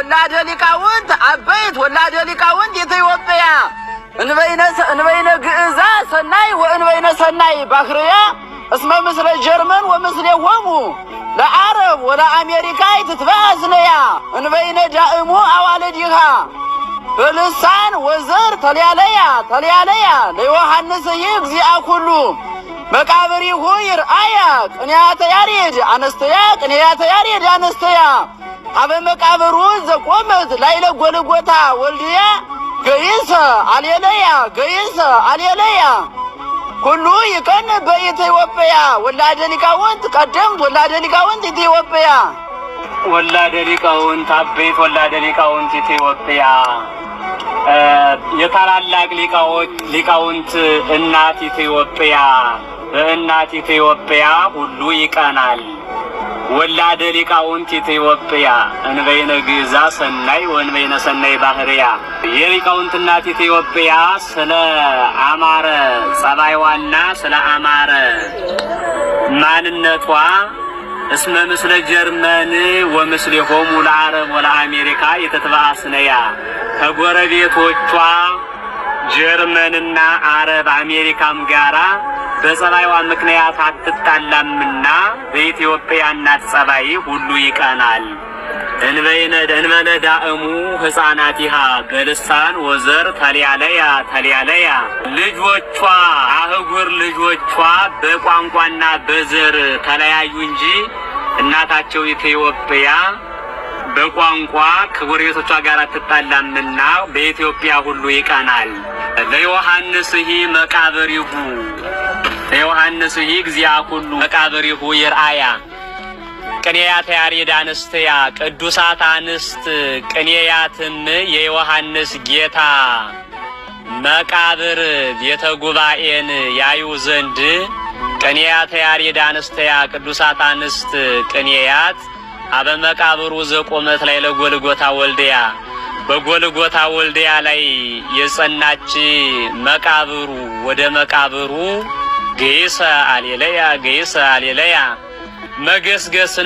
ወላደ ሊቃውንት አበይት ወላደ ሊቃውንት ኢትዮጵያ እንበይነ ግዕዛ ሰናይ ወእንበይነ ሰናይ ባህርያ እስመ ምስለ ጀርመን ወምስሌሆሙ ለዓረብ ወለአሜሪካ ትትበአዝነያ እንበይነ ዳእሙ አዋለዲሃ በልሳን ወዘር ተልያለያ ለዮሐንስ እግዚአ ኩሉ መቃብሪሁ ይርአያ ቅንያተ ያሬድ አነስተያ አበ መቃብሩ ዘቆመት ላይለ ጎልጎታ ወልድያ ገይሰ አሌለያ ሁሉ ይቀን በኢትዮጵያ ወላደ ሊቃውንት ቀደምት ወላደ ሊቃውንት ኢትዮጵያ ወላደ ሊቃውንት አበይት ወላደ ሊቃውንት ኢትዮጵያ የታላላቅ ሊቃውንት እናት ኢትዮጵያ በእናት ኢትዮጵያ ሁሉ ይቀናል። ወላደ ሊቃውንት ኢትዮጵያ እንበይነ ግዕዛ ሰናይ ወእንበይነ ሰናይ ባህርያ የሊቃውንት እናት ኢትዮጵያ ስለ አማረ ጸባይዋና ስለ አማረ ማንነቷ እስመ ምስለ ጀርመን ወምስሌሆሙ ለዓረብ ወለአሜሪካ የተትበአስነያ ከጎረቤቶቿ ጀርመንና አረብ አሜሪካም ጋራ በጸባይዋ ምክንያት አትጣላምና በኢትዮጵያ እናት ጸባይ ሁሉ ይቀናል። እንበለ ዳእሙ ሕፃናቲሃ በልሳን ወዘር ተልያለያ ልጆቿ አህጉር ልጆቿ በቋንቋና በዘር ተለያዩ እንጂ እናታቸው ኢትዮጵያ በቋንቋ ከጎረቤቶቿ ጋር አትጣላምና በኢትዮጵያ ሁሉ ይቀናል። ለዮሐንስ መቃብሪሁ ለዮሐንስ እግዚአ ኩሉ መቃብሪሁ ይርአያ ቅኔያት ያሬድ አንስተያ ቅዱሳት አንስት ቅኔያትም የዮሐንስ ጌታ መቃብር ቤተ ጉባኤን ያዩ ዘንድ ቅኔያት ያሬድ አንስተያ ቅዱሳት አንስት ቅኔያት አበ መቃብሩ ዘቆመት ላይ ለጎልጎታ ወልድያ በጎልጎታ ወልድያ ላይ የጸናች መቃብሩ ወደ መቃብሩ ገይሰ አሌለያ መገስገስን